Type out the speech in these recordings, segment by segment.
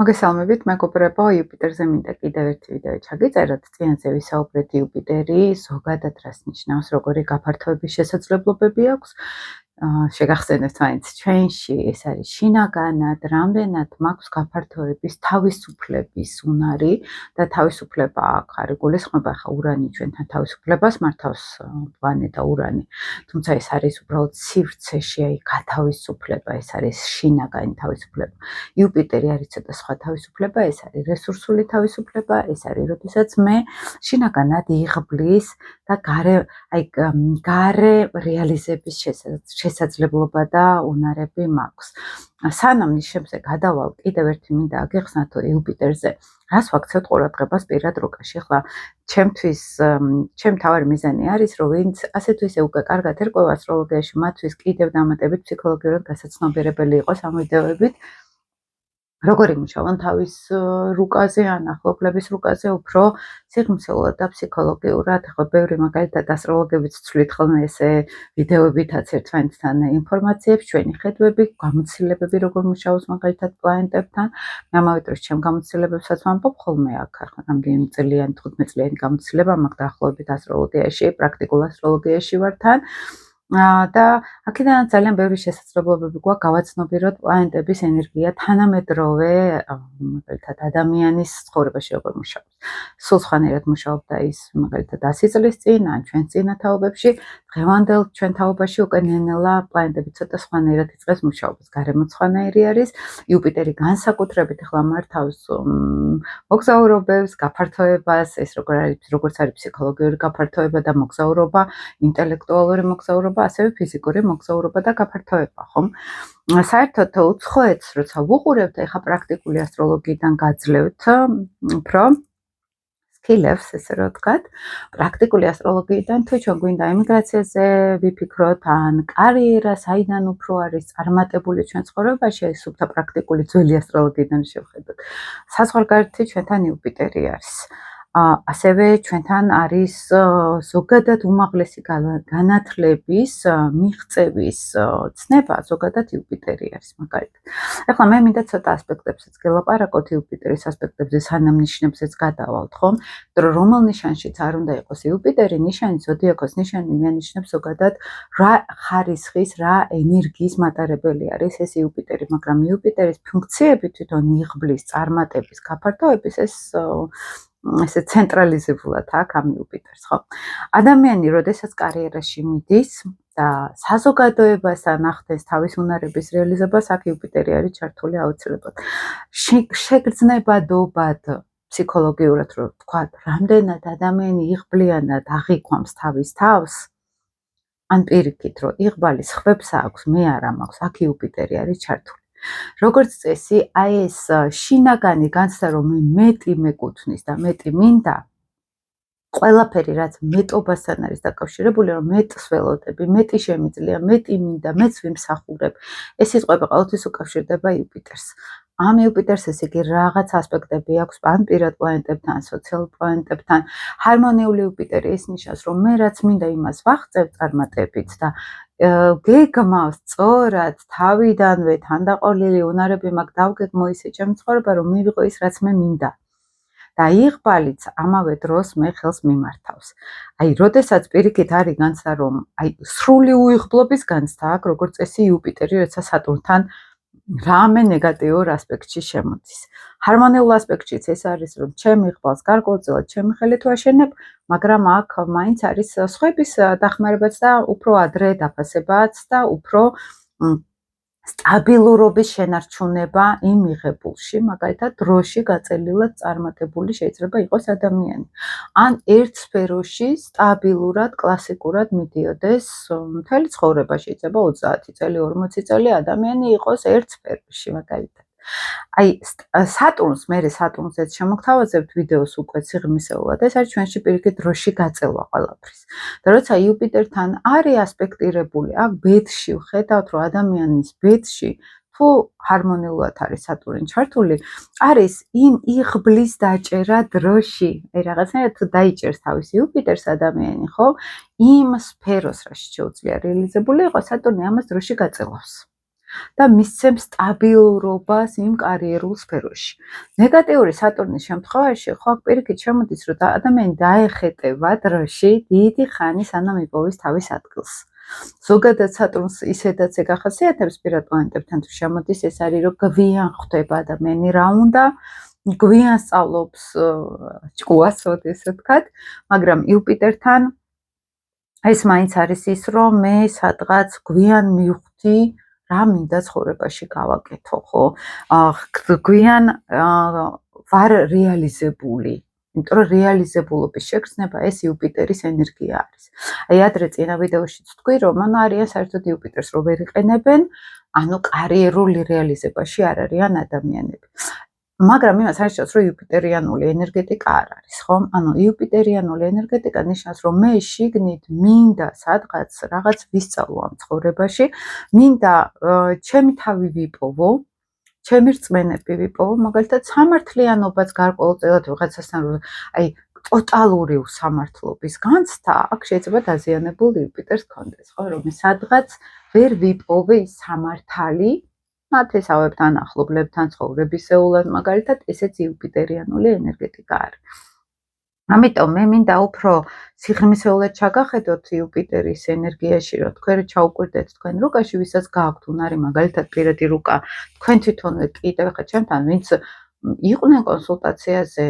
მოგესალმებით, მეგობრებო, იუპიტერზე მინდა კიდევ ერთი ვიდეო ჩაგიწეროთ. წინაზე ვისაუბრეთ იუპიტერი ზოგადად რას ნიშნავს, როგორი გაფართოების შესაძლებლობები აქვს. შეგახსენებთ მაინც ჩვენში ეს არის შინაგანად, რამდენად მაქვს გაფართოების თავისუფლების უნარი და თავისუფლება აქ არ იგულისხმება ხა ურანი ჩვენთან თავისუფლებას მართავს პლანეტა ურანი. თუმცა ეს არის უბრალოდ სივრცეში, აი გათავისუფლება, ეს არის შინაგანი თავისუფლება. იუპიტერი არის ცოტა სხვა თავისუფლება, ეს არის რესურსული თავისუფლება, ეს არის როდესაც მე შინაგანად იღბლის და გარე რეალიზების შესაძლებლობა და უნარები მაქვს. სანამ ნიშებზე გადავალ, კიდევ ერთი მინდა აგეხსნათ იუპიტერზე, რას ვაქცევთ ყურადღებას პირად რუკაში. ახლა ჩემთვის ჩემი მთავარი მიზანი არის, რომ ვინც ასე თუ ისე უკვე კარგად ერკვევა ასტროლოგიაში, მათთვის კიდევ დამატებით ფსიქოლოგიურად გასაცნობიერებელი იყოს ამ ვიდეოებით. როგორ იმუშავონ თავის რუკაზე, ან ახლობლების რუკაზე, უფრო სიღრმისეულად და ფსიქოლოგიურად. ახლა ბევრი მაგალითად ასტროლოგებიც ცვლით ხოლმე ესე ვიდეოებითაც ერთმანეთთან ინფორმაციებს, ჩვენი ხედვები, გამოცდილებები როგორ მუშაობს მაგალითად პლანეტებთან. მე ამავე დროს ჩემ გამოცდილებებსაც ვამბობ ხოლმე აქ, ახლა რამდენი წლიანი, 15 წლიანი გამოცდილება მაქვს დაახლოებით ასტროლოგიაში, პრაქტიკულ ასტროლოგიაში ვარ თან. და აქედან ძალიან ბევრი შესაძლებლობები გვაქვს გავაცნობიეროთ პლანეტების ენერგია თანამედროვე მაგალითად ადამიანის ცხოვრებაში როგორ მუშაობს. სულ სხვანაირად მუშაობდა ის მაგალითად 100 წლის წინ ან ჩვენ წინათაობებში, დღევანდელ ჩვენ თაობაში უკვე ნელ-ნელა პლანეტები ცოტა სხვანაირად იწყებს მუშაობას. გარემო სხვანაირი არის, იუპიტერი განსაკუთრებით ახლა მართავს მოგზაურობებს, გაფართოებას, ეს როგორც არის ფსიქოლოგიური გაფართოება და მოგზაურობა, ინტელექტუალური მოგზაურობა, ასევე ფიზიკური მოგზაურობა და გაფართოება, ხომ? საერთოდ უცხოეთს როცა ვუყურებთ, ეხა პრაქტიკული ასტროლოგიიდან გაძლევთ უფრო სკილებს, ესე რომ ვთქვათ, პრაქტიკული ასტროლოგიიდან თუ ჩვენ გვინდა ემიგრაციაზე ვიფიქროთ, ან კარიერა, საიდან უფრო არის წარმატებული ჩვენ ცხოვრებაში, აი სუფთა პრაქტიკული ძველი ასტროლოგიიდან შევხედოთ. საზღვარგარეთი ჩვენთან იუპიტერი არის. ასევე ჩვენთან არის ზოგადად უმაღლესი განათლების მიღწევის ცნება, ზოგადად იუპიტერი არის მაგალითად. ახლა მე მინდა ცოტა ასპექტებსაც გელაპარაკოთ იუპიტერის ასპექტებზე, სანამ ნიშნებზეც გადავალთ, ხომ? იმიტომ რომ რომელ ნიშანშიც არ უნდა იყოს იუპიტერი, ნიშანი ზოდიაქოს ნიშანი მიანიშნებს ზოგადად რა ხარისხის, რა ენერგიის მატარებელი არის ეს იუპიტერი, მაგრამ იუპიტერის ფუნქციები თვითონ იღბლის, წარმატების, გაფართოების ესე ცენტრალიზებულად აქ ამ იუპიტერს, ხო? ადამიანი, როდესაც კარიერაში მიდის და საზოგადოებასთან ახდენს თავის უნარების რეალიზებას, აქ იუპიტერი არის ჩართული აუცილებლად. შეგრძნებადობად ფსიქოლოგიურად რო ვთქვათ, რამდენად ადამიანი იღბლიანად აღიქვამს თავის თავს, ან პირიქით, რომ იღბალი სხვებს აქვს, მე არა მაქვს, აქ იუპიტერი არის ჩართული. როგორც წესი, აი ეს შინაგანი განცდა, რომ მე მეტი მეკუთვნის და მეტი მინდა, ყველაფერი რაც მეტობასთან არის დაკავშირებული, რომ მეტს ველოდები, მეტი შემიძლია, მეტი მინდა, მეც ვიმსახურებ, ეს სიტყვები ყოველთვის უკავშირდება იუპიტერს. ამ იუპიტერს ესე იგი რაღაც ასპექტები აქვს ან პირად პლანეტებთან, სოციალურ პლანეტებთან. ჰარმონიული იუპიტერი ეს ნიშნავს, რომ მე რაც მინდა იმას ვაღწევ წარმატებით და გეგმავს სწორად თავიდანვე თანდაყოლილი უნარები მაქვს დავგეგმო ისე ჩემი ცხოვრება, რომ მივიღო ის რაც მე მინდა. და იღბალიც ამავე დროს მე ხელს მიმართავს. აი, როდესაც პირიქით არის განცდა, რომ აი სრული უიღბლობის განცდა აქვს, როგორც წესი იუპიტერი, როცა სატურნთან რამე ნეგატიურ ასპექტში შემოდის. ჰარმონიულ ასპექტშიც ეს არის, რომ ჩემი იღბალს გარკვეულწილად ჩემი ხელით ვაშენებ, მაგრამ აქ მაინც არის სხვების დახმარებაც და უფრო ადრე დაფასებაც და უფრო სტაბილურობის შენარჩუნება იმ მიღებულში, მაგალითად დროში გაწელილად წარმატებული შეიძლება იყოს ადამიანი. ან ერთ სფეროში სტაბილურად, კლასიკურად მიდიოდეს მთელი ცხოვრება, შეიძლება 30 წელი, 40 წელი ადამიანი იყოს ერთ სფეროში, მაგალითად. აი სატურნს, მე სატურნზეც შემოგთავაზებთ ვიდეოს უკვე სიღრმისეულად, ეს არის ჩვენში პირიქით დროში გაწელვა ყველაფრის. და როცა იუპიტერთან არის ასპექტირებული, აქ ბედში ვხედავთ, რომ ადამიანის ბედში თუ ჰარმონიულად არის სატურნი ჩართული, არის იმ იღბლის დაჭერა დროში. აი რაღაცნაირად თუ დაიჭერს თავის იუპიტერს ადამიანი, ხო? იმ სფეროს, რაც შეუძლია რეალიზებული იყოს, სატურნი ამას დროში გაწელავს. და მისცემს სტაბილურობას იმ კარიერულ სფეროში. ნეგატიური სატურნის შემთხვევაში ხო აქ პირიქით შემოდის, რომ ადამიანი დაეხეტება დროში დიდი ხანი, სანამ იპოვის თავის ადგილს. ზოგადად სატურნს ისედაც ეგახასიათებს პირად პლანეტებთან თუ შემოდის, ეს არის რომ გვიან ხვდება ადამიანი რა უნდა, გვიან სწავლობს ჭკუას, ესე ვთქვათ, მაგრამ იუპიტერთან ეს მაინც არის ის, რომ მე სადღაც გვიან მივხვდი რა მინდა ცხოვრებაში გავაკეთო, ხო? გვიან ვარ რეალიზებული. იმიტომ რომ რეალიზებულობის შეგრძნება ეს იუპიტერის ენერგია არის. აი ადრე წინა ვიდეოშიც თქვი, რომ არიან საერთოდ იუპიტერს რო ვერ იყენებენ, ანუ კარიერულ რეალიზებაში არ არიან ადამიანები. მაგრამ იმას არნიშნავს, რომ იუპიტერიანული ენერგეტიკა არ არის, ხო? ანუ იუპიტერიანული ენერგეტიკა ნიშნავს, რომ მე შიგნით მინდა სადღაც რაღაც ვისწავლო ამ ცხოვრებაში, მინდა ჩემი თავი ვიპოვო, ჩემი რწმენები ვიპოვო, მაგალითად სამართლიანობაც გარკვეულწილად ვიღაცასთან აი ტოტალური სამართლობის განცდა, აქ შეიძლება დაზიანებული იუპიტერს გქონდეს, ხო? რომ სადღაც ვერ ვიპოვე ის სამართალი ნათესავებთან, ახლობლებთან, ცხოვრებისეულად, მაგალითად, ესეც იუპიტერიანული ენერგეტიკა არის. ამიტომ მე მინდა უფრო სიღრმისეულად ჩაგახედოთ იუპიტერის ენერგიაში, რომ თქვენ ჩაუკვირდეთ თქვენ რუკაში, ვისაც გააქვთ უნარი, მაგალითად, პირადი რუკა, თქვენ თვითონვე კიდევ ხა ჩემთან, ვინც იყვნენ კონსულტაციაზე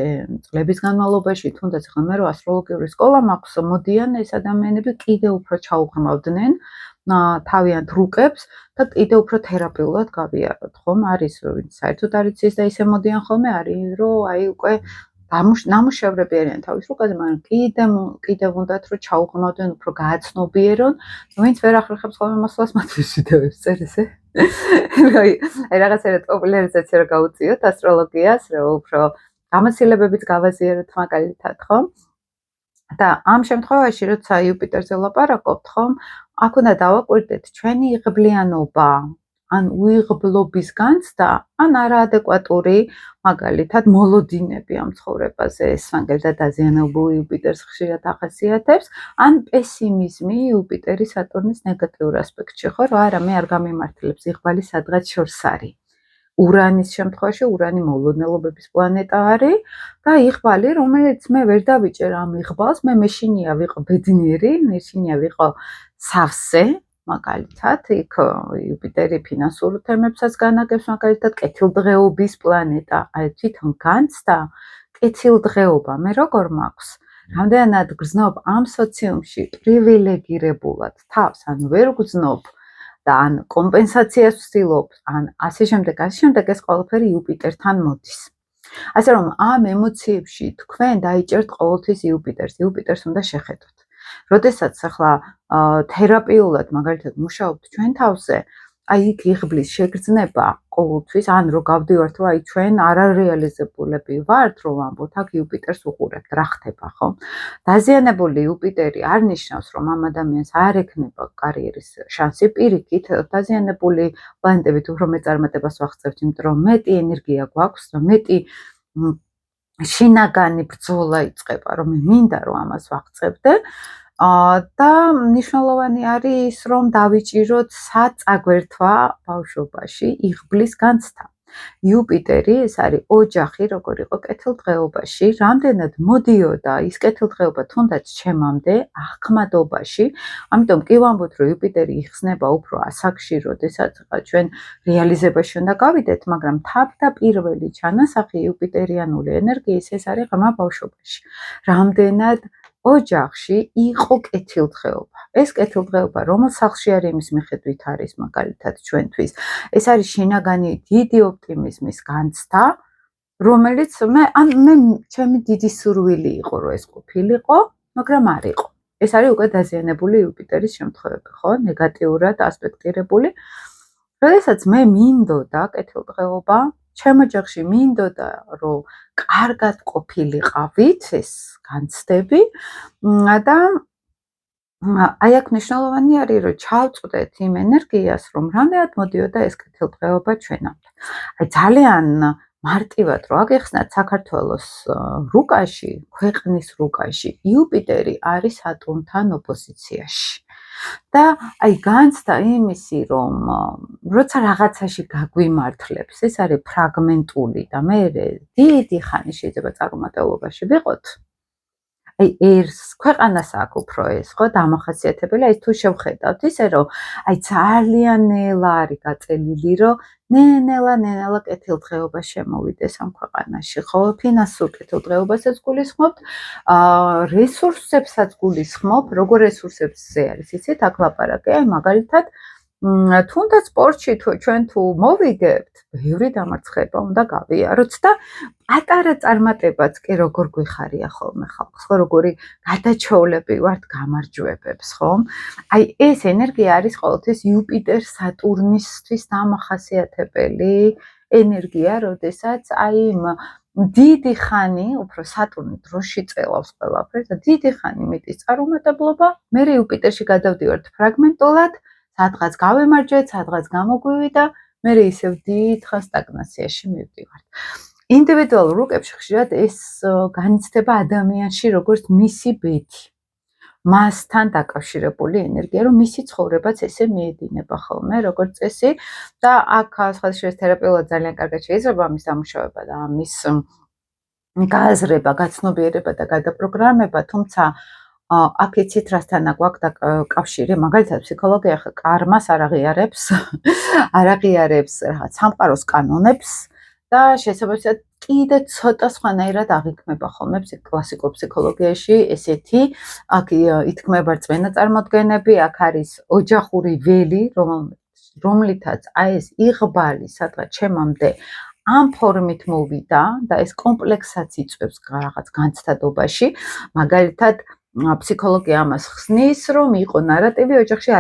წლების განმავლობაში, თუნდაც ახლა მე რო ასტროლოგიური სკოლა მაქვს, მოდიან ეს ადამიანები კიდევ უფრო ჩაუღრმავდნენ თავიანთ რუკებს და კიდევ უფრო თერაპიულად გავიაროთ, ხომ? არის ვინც საერთოდ არ იცის და ისე მოდიან ხოლმე, არის რომ აი უკვე ნამუშევრები არიან თავის რუკაზე, მაგრამ კიდევ უნდათ რომ ჩაუღრმავდნენ, უფრო გააცნობიერონ, ვინც ვერ ახერხებს ხოლმე მოსვლას მათთვის ვიდეოებს წერს, აი რაღაცერად პოპულარიზაცია რა გაუწიოთ ასტროლოგიას, რომ უფრო გამოცდილებებით გავაზიაროთ მაგალითად, ხო? და ამ შემთხვევაში, როცა იუპიტერზე ვლაპარაკობთ, ხომ, აქ უნდა დავაკვირდეთ ჩვენი იღბლიანობა, ან უიღბლობის განცდა, ან არაადეკვატური, მაგალითად, მოლოდინები ამ ცხოვრებაზე, ეს მაგალითად დაზიანებული იუპიტერს ხშირად ახასიათებს, ან პესიმიზმი იუპიტერის სატურნის ნეგატიურ ასპექტში, ხო, რომ არა, მე არ გამიმართლებს, იღბალი სადღაც შორს არის. ურანის შემთხვევაში, ურანი მოულოდნელობების პლანეტა არის და იღბალი, რომელიც მე ვერ დავიჭერ ამ იღბალს, მე მეშინია ვიყო ბედნიერი, მეშინია ვიყო სავსე, მაგალითად, იქ იუპიტერი ფინანსურ თემებსაც განაგებს, მაგალითად, კეთილდღეობის პლანეტა, აი თვითონ განცდა კეთილდღეობა, მე როგორ მაქვს? რამდენად გრძნობ ამ სოციუმში პრივილეგირებულად თავს, ანუ ვერ გრძნობ და ან კომპენსაციას ვცდილობ, ან ასე შემდეგ, ეს ყველაფერი იუპიტერთან მოდის. ასე რომ ამ ემოციებში თქვენ დაიჭერთ ყოველთვის იუპიტერს უნდა შეხედოთ. როდესაც ახლა თერაპიულად მაგალითად მუშაობთ ჩვენ თავზე, აი იქ იღბლის შეგრძნება ყოველთვის, ან რო გავდივართ, რომ აი ჩვენ არარეალიზებულები ვართ, რომ ვამბობთ, აქ იუპიტერს უყურებთ, რა ხდება, ხო? დაზიანებული იუპიტერი არ ნიშნავს, რომ ამ ადამიანს არ ექნება კარიერის შანსი, პირიქით, დაზიანებული პლანეტებით უფრო მეწარმეტებას ვაღწევთ, იმიტომ რომ მეტი ენერგია გვაქვს და მეტი შინაგანი ბრძოლა იწყება, რომ მე მინდა რომ ამას ვაღწევდე. და მნიშვნელოვანი არის ის, რომ დავიჭიროთ საწაგვერთვა ბავშვობაში იღბლის განცდა. იუპიტერი ეს არის ოჯახი, როგორ იყო კეთილდღეობაში, რამდენად მოდიოდა ის კეთილდღეობა თუნდაც ჩემამდე ახმადობაში, ამიტომ კი ვამბობთ, რომ იუპიტერი იხსნება უფრო ასაკში, როდესაც ჩვენ რეალიზებაში უნდა გავიდეთ, მაგრამ თავდაპირველი ჩანასახი იუპიტერიანული ენერგიის ეს არის ღრმა ბავშვობაში. რამდენად ოჯახში იყო კეთილდღეობა. ეს კეთილდღეობა რომელ სახლში არის იმის მიხედვით არის მაგალითად ჩვენთვის. ეს არის შინაგანი დიდი ოპტიმიზმის განცდა, რომელიც მე ჩემი დიდი სურვილი იყო, რომ ეს ყოფილიყო, მაგრამ არ იყო. ეს არის უკვე დაზიანებული იუპიტერის შემთხვევები, ხო? ნეგატიურად ასპექტირებული. როდესაც მე მინდოდა კეთილდღეობა, ჩემ ოჯახში მინდოდა, რომ კარგად ყოფილიყავით ეს განცდები და აი აქ მნიშვნელოვანი არის, რომ ჩავწვდეთ იმ ენერგიას, რომ რამდენად მოდიოდა ეს კეთილდღეობა ჩვენამდე. აი ძალიან მარტივად რო აგეხსნათ საქართველოს რუკაში, ქვეყნის რუკაში, იუპიტერი არის სატურნთან ოპოზიციაში. და აი განცდა იმისი, რომ როცა რაღაცაში გაგვიმართლებს, ეს არის ფრაგმენტული და მე დიდი ხანი შეიძლება წარუმატებლობაში ვიყოთ. აი ერს ქვეყანას აქვს უფრო ეს ხო დამახასიათებელი, აი თუ შევხედავთ ისე რომ აი ძალიან ნელა არის გაწელილი, რომ ნელა კეთილდღეობა შემოვიდეს ამ ქვეყანაში, ხო? ფინანსურ კეთილდღეობასაც გულისხმობთ, რესურსებსაც გულისხმობ, როგორ რესურსებზე არის იცით აქ ლაპარაკი, აი მაგალითად თუნდაც სპორტში ჩვენ თუ მოვიგებთ, ბევრი დამარცხება უნდა გავიაროთ და პატარა წარმატებაც კი როგორ გვიხარია ხოლმე ხალხს, ხო როგორი გადაჩოვლები ვართ გამარჯვებებს, ხო? აი ეს ენერგია არის ყოველთვის იუპიტერ სატურნისთვის დამახასიათებელი ენერგია, როდესაც აი დიდი ხანი, უფრო სატურნი დროში წელავს ყველაფერს და დიდი ხანი მეტის წარუმატებლობა, მე იუპიტერში გადავდივართ ფრაგმენტულად, სადღაც გავემარჯვეთ, სადღაც გამოგვივი და მე ისევ დიდხანს სტაგნაციაში მივდივართ. ინდივიდუალურ რუკებში ხშირად ეს განიცდება ადამიანში როგორც მისი ბედი. მასთან დაკავშირებული ენერგია, რომ მისი ცხოვრებაც ესე მიედინება ხოლმე, როგორც წესი და აქ სხვადასხვა თერაპიულად ძალიან კარგად შეიძლება ამის დამუშავება და ამის გააზრება, გაცნობიერება და გადაპროგრამება, თუმცა აქ იცით რასთან გვაქვს კავშირი, მაგალითად ფსიქოლოგია ხა კარმას არ აღიარებს, არ აღიარებს რაღაც სამყაროს კანონებს და შესაბამისად კიდე ცოტა სხვანაირად აღიქმება ხოლმე კლასიკურ ფსიქოლოგიაში ესეთი აქ ითქმება რწმენა წარმოდგენები, აქ არის ოჯახური ველი, რომლითაც აი ეს იღბალი სადღაც ჩემამდე ამ ფორმით მოვიდა და ეს კომპლექსაც იწვევს რაღაც განცდადობაში, მაგალითად ფსიქოლოგია ამას ხსნის, რომ იყო ნარატივი ოჯახში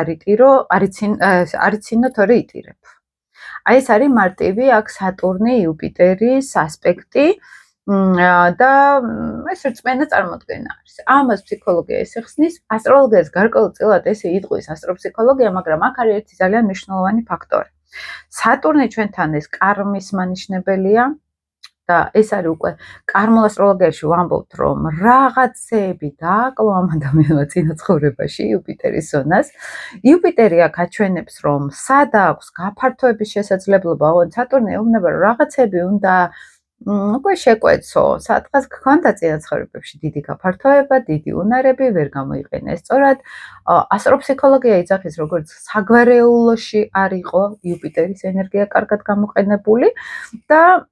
არიცინო თორე იტირებ. აი ეს არის მარტივი აქ სატურნი, იუპიტერის ასპექტი და ეს რწმენა წარმოდგენა არის. ამას ფსიქოლოგია ესე ხსნის, ასტროლოგიას გარკვეულწილად ესე იტყვის ასტროფსიქოლოგია, მაგრამ აქ არის ერთი ძალიან მნიშვნელოვანი ფაქტორი. სატურნი ჩვენთან ეს კარმის მანიშნებელია და ეს არის უკვე კარმულ ასტროლოგიაში ვამბობთ, რომ რაღაცები დააკლო ამ ადამიანმა წინა ცხოვრებაში იუპიტერის ზონას. იუპიტერი აქ აჩვენებს, რომ სად აქვს გაფართოების შესაძლებლობა, ოღონდ სატურნი ეუბნება, რომ რაღაცები უნდა უკვე შეკვეცო, სადღაც გქონდა წინა ცხოვრებებში დიდი გაფართოება, დიდი უნარები, ვერ გამოიყენეს სწორად. ასტროფსიქოლოგია იძახის, როგორც საგვარეულოში არ იყო იუპიტერის ენერგია კარგად გამოყენებული და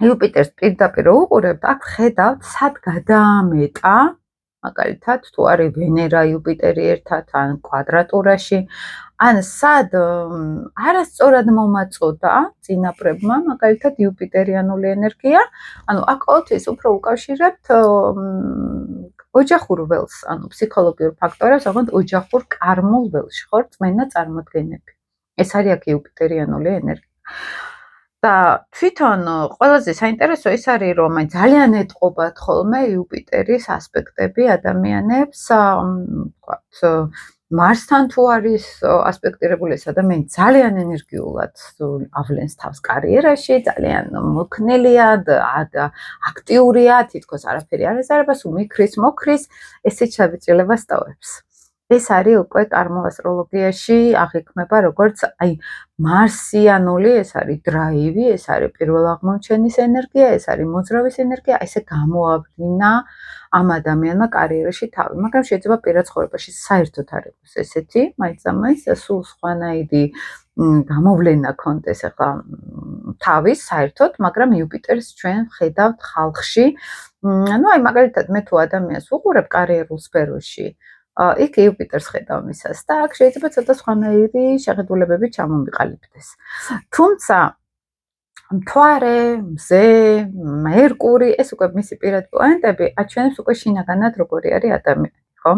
იუპიტერს პირდაპირ უყურებთ, აქ ხედავთ, სად გადაამეტა, მაგალითად, თუ არის ვენერა, იუპიტერი ერთად ან კვადრატურაში, ან სად არასწორად მომაწოდა წინაპრებმა, მაგალითად, იუპიტერიანული ენერგია, ანუ აქ ყოველთვის უფრო უკავშირებთ ოჯახურ ველს, ანუ ფსიქოლოგიურ ფაქტორებს, ოღონდ ოჯახურ კარმულ ველში, ხო, რწმენა წარმოდგენები. ეს არის აქ იუპიტერიანული ენერგია. და თვითონ ყველაზე საინტერესო ის არის, რომ ძალიან ეტყობათ ხოლმე იუპიტერის ასპექტები ადამიანებს, ვთქვათ, მარსთან თუ არის ასპექტირებული ეს ადამიანი ძალიან ენერგიულად ავლენს თავს კარიერაში, ძალიან მოქნელია და აქტიურია, თითქოს არაფერი არ ეზარება, სულ მიქრის, ესეც შევიწილებას ტოვებს. ეს არის უკვე კარმულ ასტროლოგიაში აღიქმება როგორც აი მარსიანული, ეს არის დრაივი, ეს არის პირველ აღმოჩენის ენერგია, ეს არის მოძრავის ენერგია, ესე გამოავლინა ამ ადამიანმა კარიერაში თავი. მაგრამ შეიძლება პირად ცხოვრებაში საერთოდ არ იყოს ესეთი, მაინც სულ სხვანაირი გამოვლენა კონდეს ახლა თავის საერთოდ, მაგრამ იუპიტერს ჩვენ ხედავთ ხალხში. ну აი მაგალითად მე თუ ადამიანს ვუყურებ კარიერულ სფეროში, იქ იუპიტერს ხედავ მისას და აქ შეიძლება ცოტა სხვანაირი შეხედულებები ჩამომიყალიბდეს. თუმცა მთვარე, მზე, მერკური, ეს უკვე მისი პირადი პლანეტები აჩვენებს უკვე შინაგანად როგორი არის ადამიანი, ხო?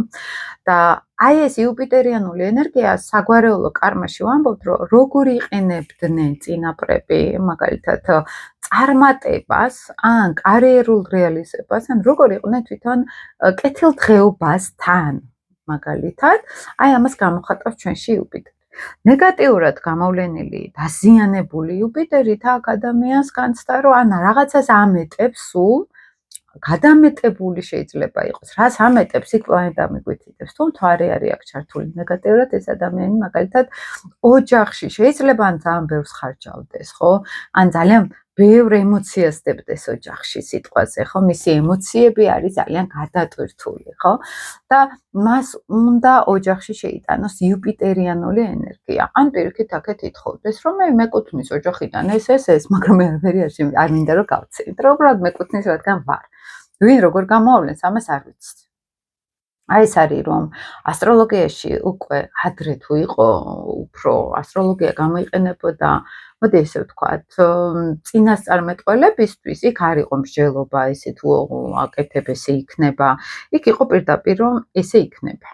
და აი ეს იუპიტერიანული ენერგია საგვარეულო კარმაში ვამბობთ, რომ როგორ იყენებდნენ წინაპრები, მაგალითად წარმატებას, ან კარიერულ რეალიზებას, ან როგორ იყვნენ თვითონ კეთილდღეობასთან. მაგალითად, აი ამას გამოხატავს ჩვენში იუპიტერი. ნეგატიურად გამოვლენილი, დაზიანებული იუპიტერით აქ ადამიანს განცდა, რომ ან რაღაცას ამეტებს სულ, გადამეტებული შეიძლება იყოს. რას ამეტებს, იქ პლანეტა მიგვითითებს. თუ მთვარე არის აქ ჩართული ნეგატიურად, ეს ადამიანი მაგალითად ოჯახში შეიძლება ან ძალიან ბევრს ხარჯავდეს, ხო? ან ძალიან ბევრ ემოციას დებდეს ოჯახში სიტყვაზე, ხო? მისი ემოციები არის ძალიან გადატვირთული, ხო? და მას უნდა ოჯახში შეიტანოს იუპიტერიანული ენერგია. ან პირიქით აქეთ ითხოვდეს, რომ მე მეკუთვნის ოჯახიდან ეს, მაგრამ მე არ მინდა რომ გავცე. იმიტომ რომ უბრალოდ მეკუთვნის, რადგან ვარ. ვინ როგორ გამოავლენს, ამას არ ვიცი. აი ეს არის რომ ასტროლოგიაში უკვე ადრე თუ იყო უფრო ასტროლოგია გამოიყენებოდა, მოდი ესე ვთქვათ, წინასწარმეტყველებისთვის იქ არ იყო მსჯელობა, ესე თუ აკეთებ, ესე იქნება. იქ იყო პირდაპირ რომ ესე იქნება.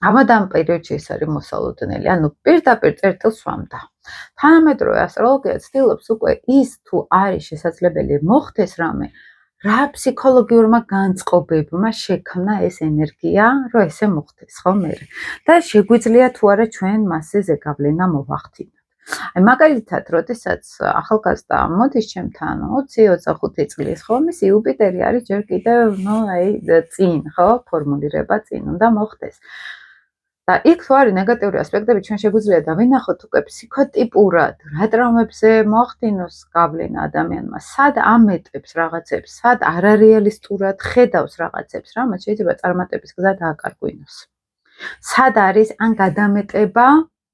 ამიტომ პერიოდში ეს არის მოსალოდნელი, ანუ პირდაპირ წერტილს ვამდა. თანამედროვე ასტროლოგია ცდილობს უკვე ის თუ არის შესაძლებელი მოხდეს რამე, რა ფსიქოლოგიურმა განწყობებმა შექმნა ეს ენერგია, რომ ესე მოხდეს, ხო მე? და შეგვიძლია თუ არა ჩვენ მასზე ზეგავლენა მოვახდინოთ. აი მაგალითად, როდესაც ახალგაზრდა მოდის ჩემთან 20-25 წლის, ხო, მისი იუპიტერი არის ჯერ კიდევ, წინ, ხო, ფორმულირება წინ უნდა მოხდეს. და იქ თუ არის ნეგატიური ასპექტები, ჩვენ შეგვიძლია დავინახოთ უკვე ფსიქოტიპურად, რა ტრამვებზე მოახდინოს გავლენა ადამიანმა, სად ამეტებს რაღაცებს, სად არარეალისტურად ხედავს რაღაცებს, რამაც შეიძლება წარმატების გზა დააკარგვინოს. სად არის ან გადამეტება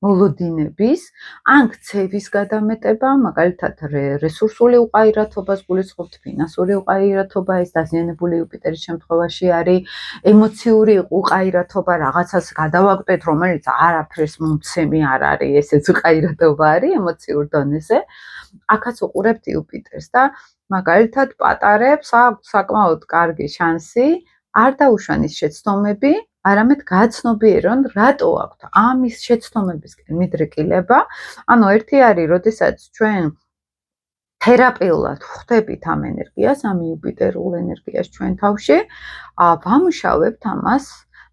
მოლოდინების, ან ქცევის გადამეტება, მაგალითად რესურსული უყაირათობას გულისხმობთ, ფინანსური უყაირათობა, ეს დაზიანებული იუპიტერის შემთხვევაში არის ემოციური უყაირათობა, რაღაცას გადავაგდეთ, რომელიც არაფერს მომცემი არ არის, ესეც უყაირათობა არის ემოციურ დონეზე. აქაც უყურებთ იუპიტერს და მაგალითად პატარებს აქვს საკმაოდ კარგი შანსი არ დაუშვან ის შეცდომები, არამედ გააცნობიერონ, რატო აქვთ ამის შეცდომებისკენ მიდრეკილება. ანუ ერთი არის, როდესაც ჩვენ თერაპიულად ვხვდებით ამ ენერგიას, ამ იუპიტერულ ენერგიას ჩვენ თავში, ვამუშავებთ ამას,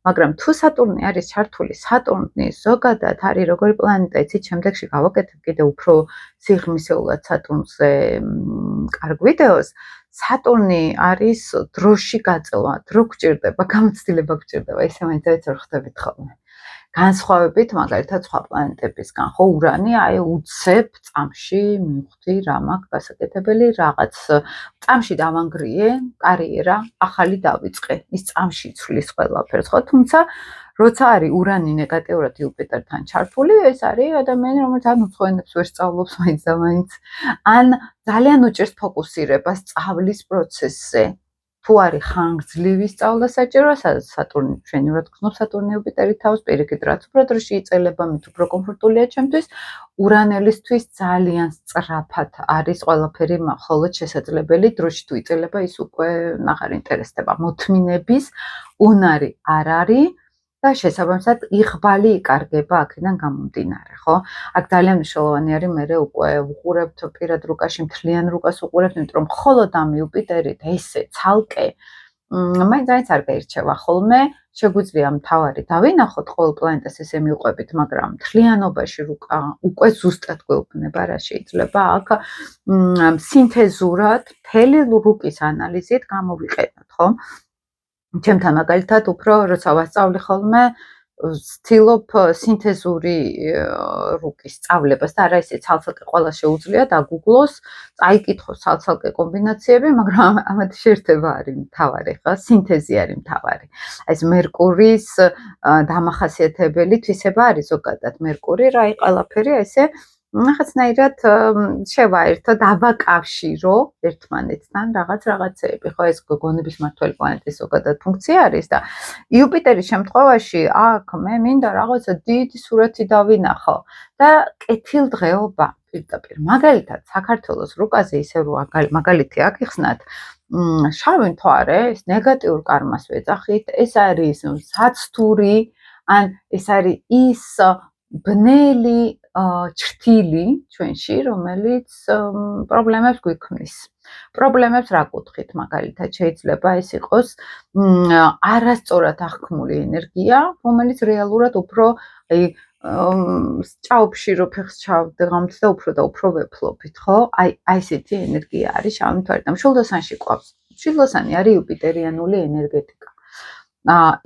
მაგრამ თუ სატურნი არის ჩართული, სატურნი ზოგადად არის როგორი პლანეტა, იცით, შემდეგში გავაკეთებ კიდე უფრო სიღრმისეულად სატურნზე კარგ ვიდეოს. სატურნი არის დროში გაწევა, დრო გჭირდება, გამოცდილება გჭირდება, ისე მაინც ვერ ხვდებით ხოლმე. განსხვავებით მაგალითად სხვა პლანეტებისგან, ხო, ურანი აი უცებ წამში მივხვდი რა მაქვს გასაკეთებელი, რაღაც წამში დავანგრიე, კარიერა ახალი დავიწყე, ის წამში ცვლის ყველაფერს, ხო, თუმცა როცა არის ურანი ნეგატიურად იუპიტერთან ჩართული, ეს არის ადამიანი, რომელიც ან უცხოენებს ვერ სწავლობს მაინც და მაინც, ან ძალიან უჭერს ფოკუსირებას სწავლის პროცესზე. თუ არის ხანგრძლივი სწავლა საჭირო, სადაც სატურნი ჩვენივრად გრძნობს სატურნი იუპიტერი თავს, პირიქით რაც უფრო დროში იწელება, მით უფრო კომფორტულია ჩემთვის. ურანელისთვის ძალიან სწრაფად არის ყველაფერი მხოლოდ შესაძლებელი, დროში თუ იწელება, ის უკვე აღარ ინტერესდება. მოთმინების უნარი არ არის. და შესაბამისად იღბალი იკარგება აქედან გამომდინარე, ხო? აქ ძალიან მნიშვნელოვანი არის მე უკვე უყურებთ პირად რუკაში, მთლიან რუკას უყურებთ, იმიტომ რომ მხოლოდ ამ იუპიტერით ესე ცალკე მაინც არ გაირჩევა ხოლმე, შეგვიძლია მთავარი დავინახოთ ყოველ პლანეტას ესე მივყვებით, მაგრამ მთლიანობაში რუკა უკვე ზუსტად გვეუბნება რა შეიძლება აქ სინთეზურად მთელი რუკის ანალიზით გამოვიყენოთ, ხო? ჩემთან მაგალითად უფრო როცა ვასწავლი ხოლმე ვცდილობ სინთეზური რუკის სწავლებას და არა ესე ცალ-ცალკე ყველა შეუძლია დაგუგლოს, წაიკითხოს ცალ-ცალკე კომბინაციები, მაგრამ ამათი შეერთება არის მთავარი, ხო? სინთეზი არის მთავარი. ეს მერკურის დამახასიათებელი თვისება არის ზოგადად მერკური, რა აი ყველაფერი ესე რაღაცნაირად შევაერთო, დავაკავშირო ერთმანეთთან რაღაცეები, ხო, ეს გონების მმართველი პლანეტის ზოგადად ფუნქცია არის და იუპიტერის შემთხვევაში აქ მე მინდა რაღაცა დიდი სურათი დავინახო და კეთილდღეობა პირდაპირ. მაგალითად, საქართველოს რუკაზე ისე რო მაგალითი აქ შავი მთვარე, ეს ნეგატიურ კარმას ვეძახით, ეს არის საცთური, ან ეს არის ის ბნელი ჩრთილი ჩვენში, რომელიც პრობლემებს გვიქმნის. პრობლემებს რა კუთხით, მაგალითად, შეიძლება ეს იყოს არასწორად აღქმული ენერგია, რომელიც რეალურად უფრო ჭაობში რო ფეხს ჩავდგამთ და უფრო ვეფლობით, ხო? აი ესეთი ენერგია არის შავი მთვარი და მშვილდოსანში ყვავს მშვილდოსანი არის იუპიტერიანული ენერგეტიკა.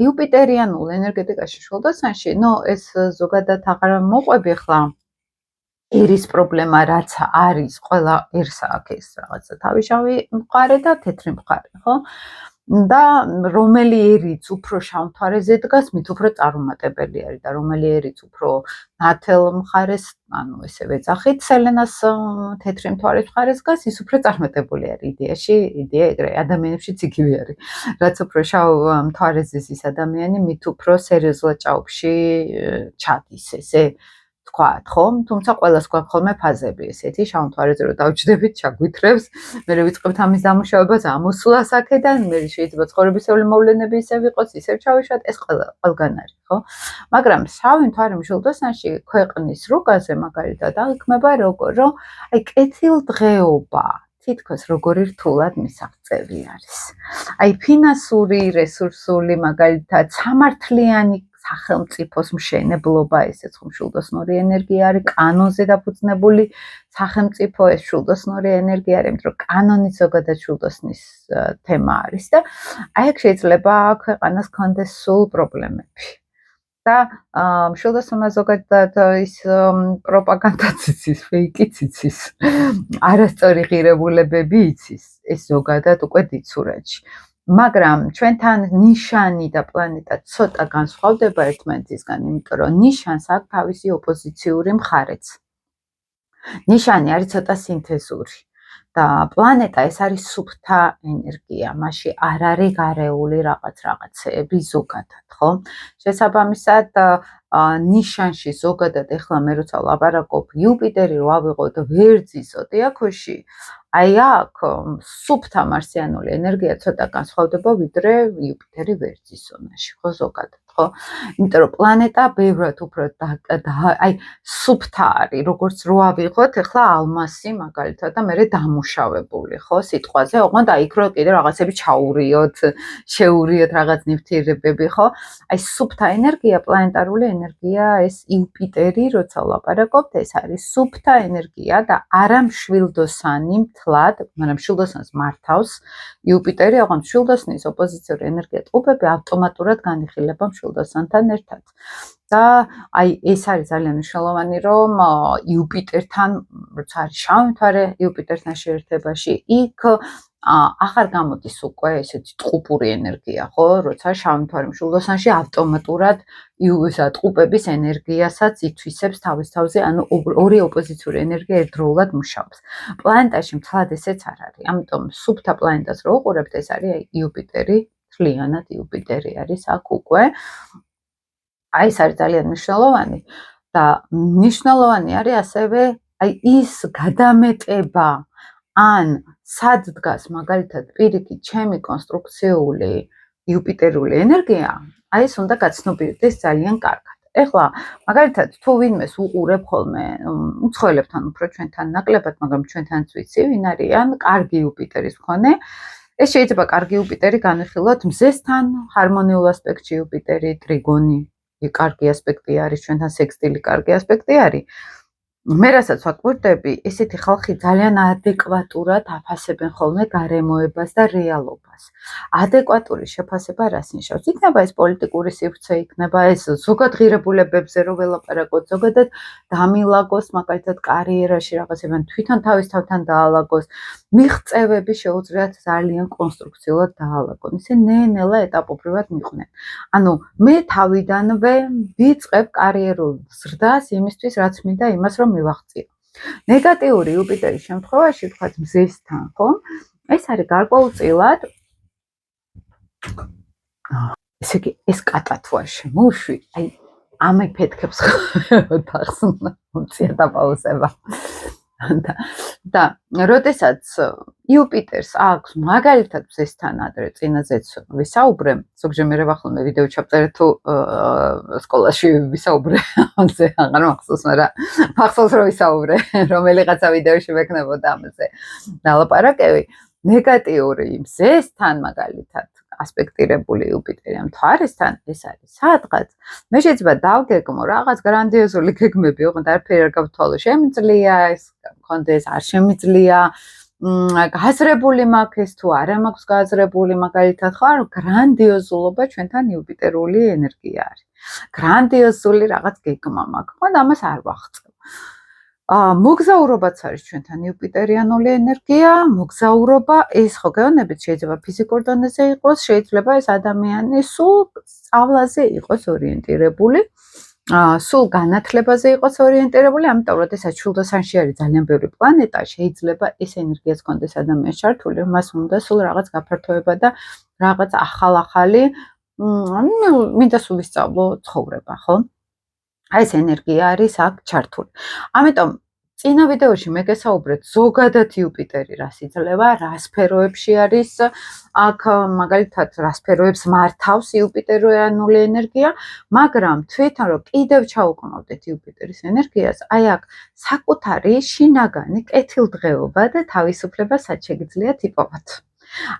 იუპიტერიანულ ენერგეტიკაში მშვილდოსანში, ეს ზოგადად აღარ მოყვები ხლა ერის პრობლემა რაც არის, ყველა ერს აქვს ეს რაღაცა თავისთავი მხარე და თეთრი მხარე, ხო? და რომელი ერიც უფრო შავ მთვარეზე დგას, მით უფრო წარუმატებელი არის და რომელი ერიც უფრო ნათელ მხარეს, ესევე ეძახით, სელენას თეთრი მთვარის მხარეს დგას, ის უფრო წარმატებული არის იდეაში, იდეა ეგრე, ადამიანებშიც იგივე არის. რაც უფრო შავ მთვარეზე ის ადამიანი, მით უფრო სერიოზულად ჭაობში ჩადის, ესე თქვათ, ხო? თუმცა ყველას გვაქვს ხოლმე ფაზები, ესეთი შავ მთვარეზე რომ დავჯდებით, ჩაგვითრევს, მერე ვიწყებთ ამის დამუშავებას, ამოსვლას აქედან, მერე შეიძლება ცხოვრებისეული მოვლენები ისევ იყოს, ისევ ჩავიშვათ, ეს ყველგან არის, ხო? მაგრამ შავი მთვარე მშვილდოსანში ქვეყნის რუკაზე მაგალითად აღიქმება როგორ, რომ კეთილდღეობა თითქოს როგორი რთულად მისაღწევი არის. ფინანსური, რესურსული, მაგალითად სამართლიანი სახელმწიფოს მშენებლობა, ესეც მშვილდოსნური ენერგია არის, კანონზე დაფუძნებული სახელმწიფო, ეს მშვილდოსნური ენერგია არის, იმიტომ რომ კანონი ზოგადად მშვილდოსნის თემა არის და აქ შეიძლება ქვეყანას კონდეს სულ პრობლემები. და მშვილდოსნურმა ზოგადად ის პროპაგანდაც იცის, ფეიკიც იცის, არასწორი ღირებულებები იცის, ეს ზოგადად უკვე დიცურეთში. მაგრამ ჩვენთან ნიშანი და პლანეტა ცოტა განსხვავდება ერთმანეთისგან, იმიტომ რომ ნიშანს აქვს თავისი ოპოზიციური მხარეც. ნიშანი არის ცოტა სინთეზური და პლანეტა ეს არის სუფთა ენერგია, მასში არ არის გარეული რაღაცეები ზოგადად, ხო? შესაბამისად, ნიშანში ზოგადად ეხლა მე როცა ვლაპარაკობ იუპიტერი რო ავიღოთ ვერძის ზოდიაქოში, აქ სუფთა მარსიანული ენერგია ცოტა განსხვავდება ვიდრე იუპიტერი ვერძის ზონაში, ხო ზოგადად, ხო? იმიტომ რომ პლანეტა ბევრად უფრო სუფთა არის, როგორც რო ავიღოთ ეხლა ალმასი მაგალითად და მერე დამუშავებული, ხო, სიტყვაზე, ოღონდ იქ რო კიდე რაღაცები ჩაურიოთ, შეურიოთ რაღაც ნივთიერებები, ხო? სუფთა ენერგია, პლანეტარული ენერგია, ეს იუპიტერი, როცა ვლაპარაკობთ, ეს არის სუფთა ენერგია და არა მშვილდოსანი მთლად, მაგრამ მშვილდოსანს მართავს იუპიტერი, ოღონდ მშვილდოსნის ოპოზიციური ენერგია ტყუპები ავტომატურად განიხილება მშვილდოსანთან ერთად. და ეს არის ძალიან მნიშვნელოვანი, რომ იუპიტერთან, როცა არის შავი მთვარე იუპიტერთან შეერთებაში, იქ აღარ გამოდის უკვე ესეთი ტყუპური ენერგია, ხო? როცა შავი მთვარე მშვილდოსანში ავტომატურად ტყუპების ენერგიასაც ითვისებს თავის თავზე, ანუ ორი ოპოზიციური ენერგია ერთდროულად მუშაობს. პლანეტაში მთლად ესეც არ არის. ამიტომ სუფთა პლანეტას რო უყურებთ, ეს არის იუპიტერი, მთლიანად იუპიტერი არის აქ უკვე. ეს არის ძალიან მნიშვნელოვანი და მნიშვნელოვანი არის ასევე ის გადამეტება ან სად დგას მაგალითად პირიქით ჩემი კონსტრუქციული იუპიტერული ენერგია, ეს უნდა გაცნობიერდეს ძალიან კარგად. ეხლა მაგალითად თუ ვინმეს უყურებ ხოლმე უცხოელებთან უფრო ჩვენთან ნაკლებად, მაგრამ ჩვენთანაც ვიცი ვინ არიან კარგი იუპიტერის მქონე, ეს შეიძლება კარგი იუპიტერი განვიხილოთ მზესთან, ჰარმონიულ ასპექტში იუპიტერი, ტრიგონი კარგი ასპექტი არის, ჩვენთან სექსტილი კარგი ასპექტი არის. მე რასაც ვაკვირდები, ესეთი ხალხი ძალიან ადეკვატურად აფასებენ ხოლმე გარემოებას და რეალობას. ადეკვატური შეფასება რას ნიშნავს? იქნება ეს პოლიტიკური სივრცე, იქნება ეს ზოგად ღირებულებებზე რო ველაპარაკოთ, ზოგადად დამილაგოს, მაგალითად კარიერაში რაღაცები, თვითონ თავის თავთან დაალაგოს, მიღწევები შეუძლიათ ძალიან კონსტრუქციულად დაალაგონ. ისე ნელა ეტაპობრივად მიყვნენ. ანუ მე თავიდანვე ვიწყებ კარიერულ ზრდას იმისთვის, რაც მინდა იმას რომ მივაღწიო. ნეგატიური იუპიტერის შემთხვევაში, თქვათ მზესთან, ხო? ეს არის გარკვეულწილად ესე იგი ეს კატათვა შემოვშვი, ამ ეფექტებს ხახსნა მომწია დაპაუზება. და როდესაც იუპიტერს აქვს მაგალითად მზესთან ადრე წინაზეც ვისაუბრე, ზოგჯერ მე ახლა ვიდეო ჩავწერე თუ სკოლაში ვისაუბრე ამაზე, აღარ მახსოვს, მაგრამ მახსოვს რომ ვისაუბრე, რომელიღაცა ვიდეოში მექნებოდა ამაზე დალაპარაკები. ნეგატიური მზესთან მაგალითად ასპექტირებული იუპიტერი ამ მთვარესთან, ეს არის სადღაც. მე შეიძლება დავგეგმო რაღაც გრანდიოზული გეგმები, ოღონდ არაფერი არ გავთვალო, შემიძლია ეს მქონდეს, არ შემიძლია. გაზრებული მაქვს ეს თუ არა მაქვს გაზრებული, მაგალითად ხო, ანუ გრანდიოზულობა ჩვენთან იუპიტერული ენერგია არის. გრანდიოზული რაღაც გეგმა მაქვს, მაგრამ ამას არ ვახწევ. მოგზაურობაც არის ჩვენთან იუპიტერიანული ენერგია, მოგზაურობა ეს ხო გეონებით შეიძლება ფიზიკურ დონეზე იყოს, შეიძლება ეს ადამიანი სულ სწავლაზე იყოს ორიენტირებული. სულ განათლებაზე იყოს ორიენტირებული, ამიტომ როდესაც შულდოსანში არის ძალიან ბევრი პლანეტა, შეიძლება ეს ენერგიაც კონდეს ადამიანს ჩართული, რომ მას უნდა სულ რაღაც გაფართოება და რაღაც ახალი მინდა სულ ისწავლო ცხოვრება, ხო? აი ეს ენერგია არის აქ ჩართული. ამიტომ წინა ვიდეოში მე გესაუბრეთ ზოგადად იუპიტერი რას იძლევა, რა სფეროებში არის, აქ მაგალითად რა სფეროებს მართავს იუპიტერიანული ენერგია, მაგრამ თვითონ რომ კიდევ ჩაუყნავდეთ იუპიტერის ენერგიას, აი აქ საკუთარი შინაგანი კეთილდღეობა და თავისუფლება სად შეგიძლიათ იპოვოთ.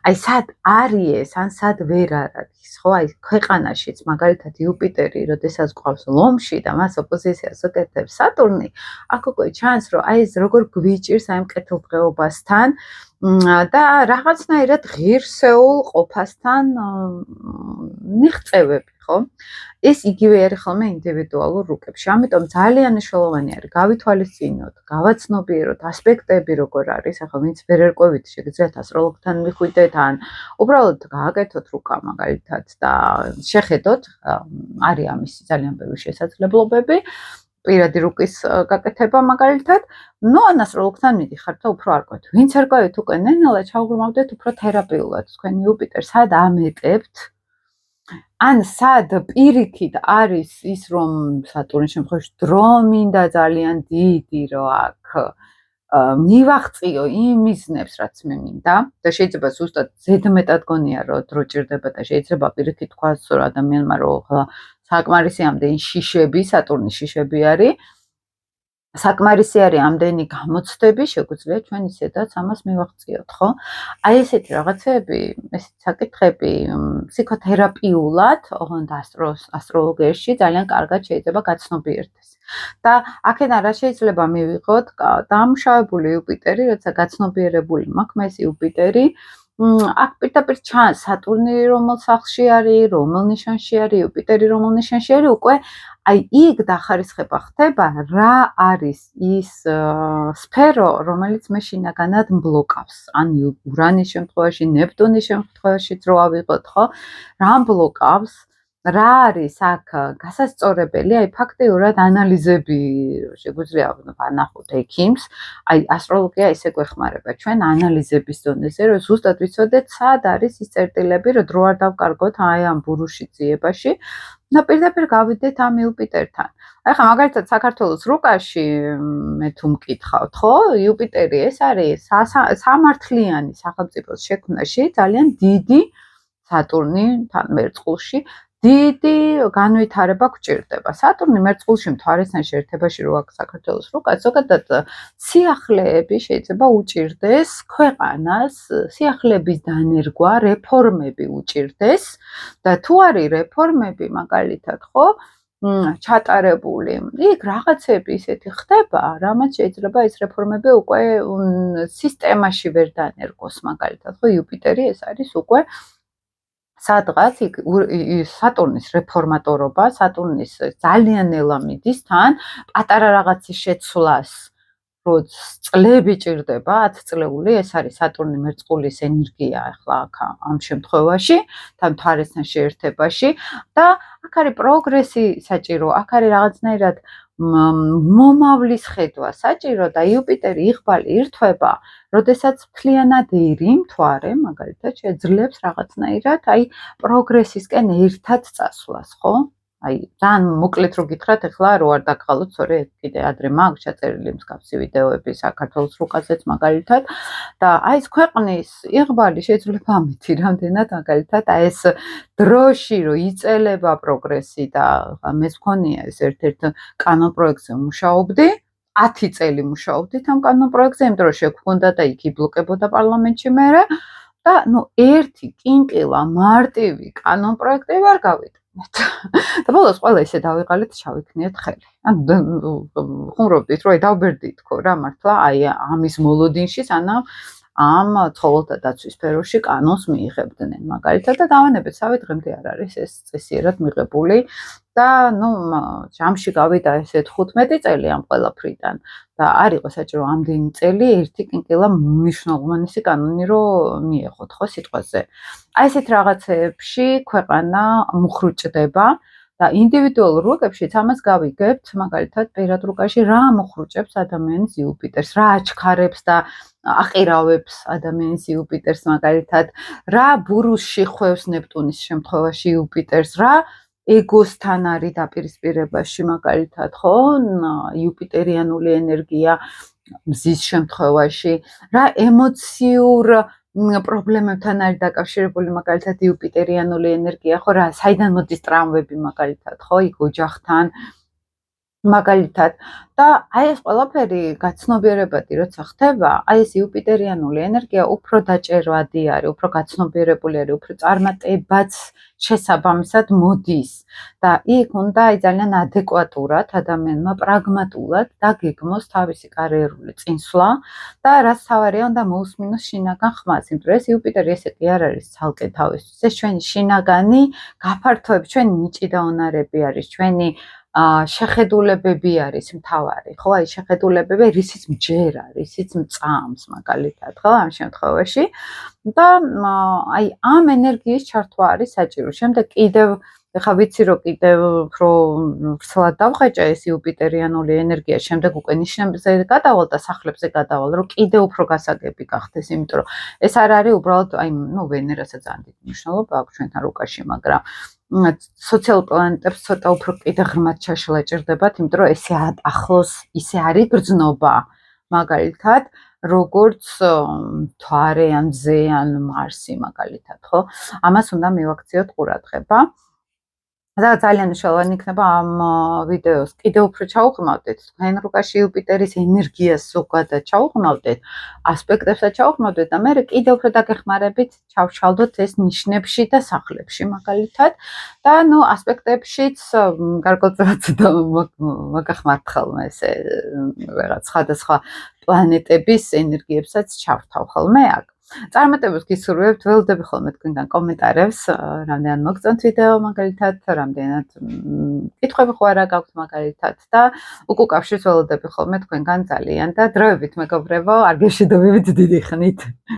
აი სად არის ან სად ვერ არის, ხო? აი ქვეყანაშიც მაგალითად იუპიტერი, როდესაც ყავს ლომში და მას ოპოზიციას აკეთებს სატურნი, აქ უკვე ჩანს, რომ აი ეს როგორ გვიჭირს აი ამ კეთილდღეობასთან და რაღაცნაირად ღირსეულ ყოფასთან მიღწევები, ხო? ეს იგივე არის ხოლმე ინდივიდუალურ რუკებში. ამიტომ ძალიან მნიშვნელოვანი არის გავითვალისწინოთ, გავაცნობიეროთ ასპექტები როგორ არის, ახლა ვინც ვერ ერკვევით, შეგიძლიათ ასტროლოგთან მიხვიდეთ ან უბრალოდ გააკეთოთ რუკა მაგალითად და შეხედოთ, არის ამისი ძალიან ბევრი შესაძლებლობები. პირადი რუკის გაკეთება მაგალითად, ან ასტროლოგთან მიდიხართ და უფრო არკვევთ. ვინც არკვევით უკვე ნენელა ჩაუღრმავდეთ უფრო თერაპიულად თქვენ იუპიტერს, სად ამეტებთ? ან სად პირიქით არის ის, რომ სატურნის შემთხვევაში დრო მინდა ძალიან დიდი, რომ აქ მივაღწიო იმ მიზნებს, რაც მე მინდა და შეიძლება ზუსტად ზედმეტად გონია, რომ დრო ჭირდება და შეიძლება პირიქით თქვას ადამიანმა, რომ საკმარისი ამდენი შიშები, სატურნის შიშები არის. საკმარისი არის ამდენი გამოცდები, შეგვიძლია ჩვენ ისედაც ამას მივაღწიოთ, ხო? აი ესეთი რაღაცები, ესეთი საკითხები ფსიქოთერაპიულად, ოღონდ ასტროლოგიაში ძალიან კარგად შეიძლება გაცნობიერდეს. და აქედან რა შეიძლება მივიღოთ? დამუშავებული იუპიტერი, როცა გაცნობიერებული მაქვს მე ეს იუპიტერი, აქ პირდაპირ ჩანს სატურნი რომელ სახლში არის, რომელ ნიშანში არის, იუპიტერი რომელ ნიშანში არის, უკვე აი იქ დახარისხება ხდება, რა არის ის სფერო, რომელიც მე შინაგანად მბლოკავს. ან ურანის შემთხვევაში, ნეპტუნის შემთხვევაშიც რო ავიღოთ, ხო? რა მბლოკავს? რა არის აქ გასასწორებელი, აი ფაქტიურად ანალიზები შეგვიძლია ვანახოთ ექიმს, აი ასტროლოგია ესე გვეხმარება ჩვენ ანალიზების დონეზე, რომ ზუსტად ვიცოდეთ, სად არის ის წერტილები, რომ დრო არ დავკარგოთ აი ამ ბურუში ძიებაში და პირდაპირ გავიდეთ ამ იუპიტერთან. ახლა მაგალითად საქართველოს რუკაში მე თუ მკითხავთ, ხო? იუპიტერი ეს არის სამართლიანი სახელმწიფოს შექმნაში ძალიან დიდი სატურნი თან მერწყულში დიდი განვითარება გვჭირდება. სატურნი მერწყულში მთვარესთან შეერთებაში რო აქვს საქართველოს რუკა, ზოგადად სიახლეები შეიძლება უჭირდეს ქვეყანას, სიახლეების დანერგვა, რეფორმები უჭირდეს და თუ არის რეფორმები მაგალითად, ხო? ჩატარებული. იქ რაღაცები ისეთი ხდება, რამაც შეიძლება ეს რეფორმები უკვე სისტემაში ვერ დანერგოს მაგალითად, ხო? იუპიტერი ეს არის უკვე სადღაც სატურნის რეფორმატორობა, სატურნის ძალიან ნელა მიდის თან პატარა რაღაცის შეცვლას, რომ წლები ჭირდება, 10 წლეული, ეს არის სატურნი მერწყულის ენერგია ახლა აქ ამ შემთხვევაში, თან მთვარესთან შეერთებაში და აქ არის პროგრესი საჭირო, აქ არის რაღაცნაირად მომავლის ხედვა საჭირო და იუპიტერი იღბალი ირთვება, როდესაც მთლიანად ერი მთვარე, მაგალითად, შეძლებს რაღაცნაირად აი პროგრესისკენ ერთად წასვლას, ხო? აი, ძალიან მოკლედ რო გითხრათ, ახლა რო არ დაგხალოთ, სწორედ კიდე ადრე მაქვს ჩაწერილი მსგავსი ვიდეოები საქართველოს რუკაზეც მაგალითად და აი ეს ქვეყნის იღბალი შეიძლება ამითი რამდენად მაგალითად აი ეს დროში რო იწელება პროგრესი და მეც მქონია ეს ერთ-ერთ კანონ პროექტზე მუშაობდი 10 წელი მუშაობდით ამ კანონ პროექტზე, იმიტომ რომ შეგვქონდა და იქ იბლოკებოდა პარლამენტში მერე და ერთი კინკილა მარტივი კანონ პროექტი ვერ გავიდა. და ბოლოს ყველა ისე დავიყალეთ, ჩავიქნიეთ ხელი. ან ხუმრობდით, რომ დავბერდით თქო რა მართლა, აი ამის მოლოდინში სანამ ამ ცხოველთა დაცვის სფეროში კანონს მიიღებდნენ მაგალითად და დავანებեցავი დღემდე არ არის ეს წესიერად მიღებული და ჯამში გავიდა ესე 15 წელი ამ ყველაფრიდან და არ იყო საჭირო ამდენი წელი ერთი კინკილა მნიშვნელოვანი კანონი რომ მიეღოთ ხო სიტყვაზე. აი ესეთ რაღაცეებში ქვეყანა მუხრუჭდება და ინდივიდუალურ რუკებშიც ამას გავიგებთ, მაგალითად პირად რუკაში რა მოხრუჭებს ადამიანის იუპიტერს, რა აჩქარებს და აყირავებს ადამიანის იუპიტერს მაგალითად, რა ბურუსში ხვევს ნეპტუნის შემთხვევაში იუპიტერს, რა ეგოსთან არის დაპირისპირებაში მაგალითად, ხო? იუპიტერიანული ენერგია მზის შემთხვევაში, რა ემოციურ პრობლემებთან არის დაკავშირებული მაგალითად იუპიტერიანული ენერგია, ხო რა, საიდან მოდის ტრამვები მაგალითად, ხო, იქ ოჯახთან მაგალითად და აი ეს ყველაფერი გაცნობიერებადი როცა ხდება, აი ეს იუპიტერიანული ენერგია უფრო დაჭერვადი არის, უფრო გაცნობიერებული არის, უფრო წარმატებაც შესაბამისად მოდის და იქ უნდა აი ძალიან ადეკვატურად ადამიანმა პრაგმატულად დაგეგმოს თავისი კარიერული წინსვლა და რაც თავარია უნდა მოусმინოს შინაგან ხმას, იმიტომ რომ ეს იუპიტერი ესე კი არ არის ცალკე თავისთვის, ეს ჩვენი შინაგანი გაფართოები, ჩვენი ნიჭი და უნარები არის, ჩვენი შეხედულებები არის მთავარი, ხო, აი შეხედულებები, რისიც მჯერა, რისიც მწამს მაგალითად, ხო, ამ შემთხვევაში და აი ამ ენერგიის ჩართვა არის საჭირო. შემდეგ კიდევ ეხლა ვიცი რომ კიდევ უფრო ვრცლად დავღეჭე ეს იუპიტერიანული ენერგია, შემდეგ უკვე ნიშნებზე გადავალ და სახლებზე გადავალ, რომ კიდევ უფრო გასაგები გახდეს, იმიტომ რომ ეს არ არის უბრალოდ აი ვენერასაც ძალიან დიდი მნიშვნელობა აქვს ჩვენთან რუკაში, მაგრამ სოციალურ პლანეტებს ცოტა უფრო კიდე ღრმად ჩაშლა ჭირდებათ, იმიტომ რომ ესე ახლოს ისე არ იგრძნობა მაგალითად, როგორც მთვარე ან მზე ან მარსი მაგალითად, ხო? ამას უნდა მივაქციოთ ყურადღება. და ძალიან მნიშვნელოვანი იქნება ამ ვიდეოს კიდევ უფრო ჩაუღრმავდეთ თქვენ რუკაში იუპიტერის ენერგიას ზოგადად ჩაუღრმავდეთ, ასპექტებსაც ჩაუღრმავდეთ და მე კიდევ უფრო დაგეხმარებით ჩავშალდოთ ეს ნიშნებში და სახლებში მაგალითად და ასპექტებშიც გარკვეულწილად მაგახმართ ხოლმე ესე რაღაც სხვადასხვა პლანეტების ენერგიებსაც ჩავრთავ ხოლმე აქ. წარმატებას გისურვებთ, ველოდები ხოლმე თქვენგან კომენტარებს, რამდენად მოგწონთ ვიდეო მაგალითად, რამდენად კითხვები ხო არა გაქვთ მაგალითად და უკუკავშირს ველოდები ხოლმე თქვენგან ძალიან და დროებით მეგობრებო, არ გეშიდობებით დიდი ხნით.